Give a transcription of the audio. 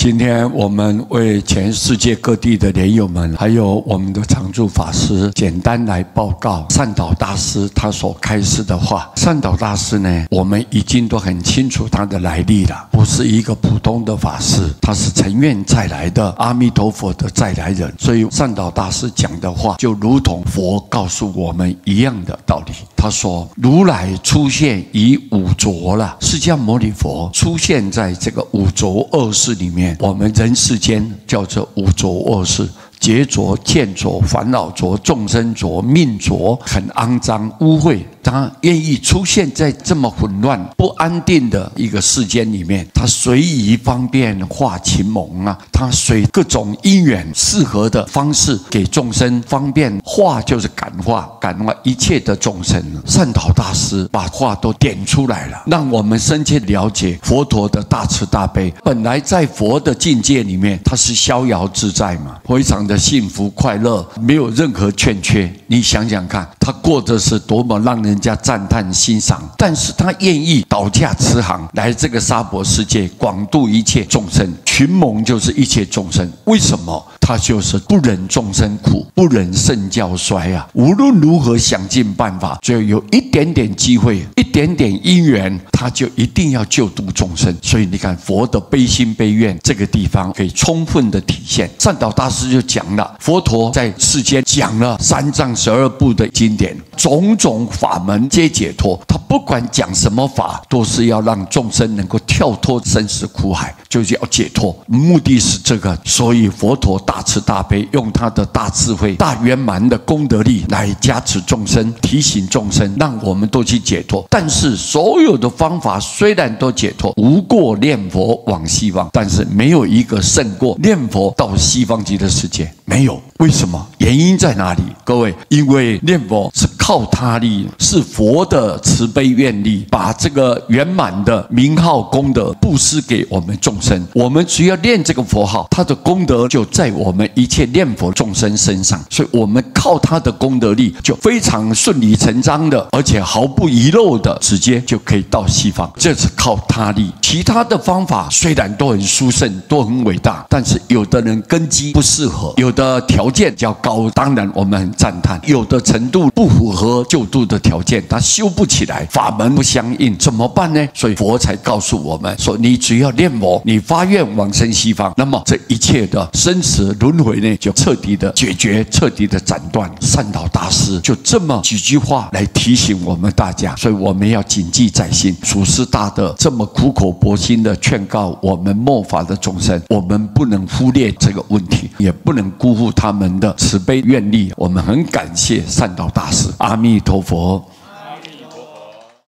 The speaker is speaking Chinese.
今天我们为全世界各地的莲友们，还有我们的常住法师，简单来报告善导大师他所开示的话。善导大师呢，我们已经都很清楚他的来历了，不是一个普通的法师，他是成愿再来的阿弥陀佛的再来人。所以善导大师讲的话，就如同佛告诉我们一样的道理。他说，如来出现于五浊了，释迦牟尼佛出现在这个五浊恶世里面，我们人世间叫做五浊恶世。劫浊、见浊、烦恼浊、众生浊、命浊，很肮脏污秽。他愿意出现在这么混乱不安定的一个世间里面，他随宜方便化情蒙啊，他随各种因缘适合的方式给众生方便化，就是感化一切的众生。善导大师把话都点出来了，让我们深切了解佛陀的大慈大悲。本来在佛的境界里面，他是逍遥自在嘛，非常的幸福快乐，没有任何欠缺。你想想看，他过的是多么让人家赞叹欣赏，但是他愿意倒驾慈航来这个娑婆世界，广度一切众生。群蒙就是一切众生，为什么？他就是不忍众生苦，不忍圣教衰啊！无论如何想尽办法，只要有一点点机会，一点点因缘，他就一定要救度众生。所以你看，佛的悲心悲愿这个地方可以充分的体现。善导大师就讲了，佛陀在世间讲了三藏12部的经典，种种法门皆解脱。他不管讲什么法，都是要让众生能够跳脱生死苦海，就是要解脱，目的是这个。所以佛陀大慈大悲，用他的大智慧、大圆满的功德力来加持众生，提醒众生，让我们都去解脱。但是所有的方法虽然都解脱，无过念佛往西方，但是没有一个胜过念佛到西方极乐世界，没有。为什么？原因在哪里？各位，因为念佛是靠他力，是佛的慈悲愿力，把这个圆满的名号功德布施给我们众生。我们只要念这个佛号，他的功德就在我们一切念佛众生身上，所以我们靠他的功德力就非常顺理成章的，而且毫不遗漏的，直接就可以到西方。这是靠他力。其他的方法虽然都很殊胜，都很伟大，但是有的人根基不适合，有的条件较高，当然我们很赞叹；有的程度不符合救度的条件，他修不起来，法门不相应，怎么办呢？所以佛才告诉我们说，你只要念佛，你发愿往生西方，那么这一切的生死轮回呢，就彻底的解决，彻底的斩断。善导大师就这么几句话来提醒我们大家，所以我们要谨记在心。祖师大德这么苦口婆心的劝告我们末法的众生，我们不能忽略这个问题，也不能辜负他们的慈悲愿力。我们很感谢善导大师，阿弥陀佛。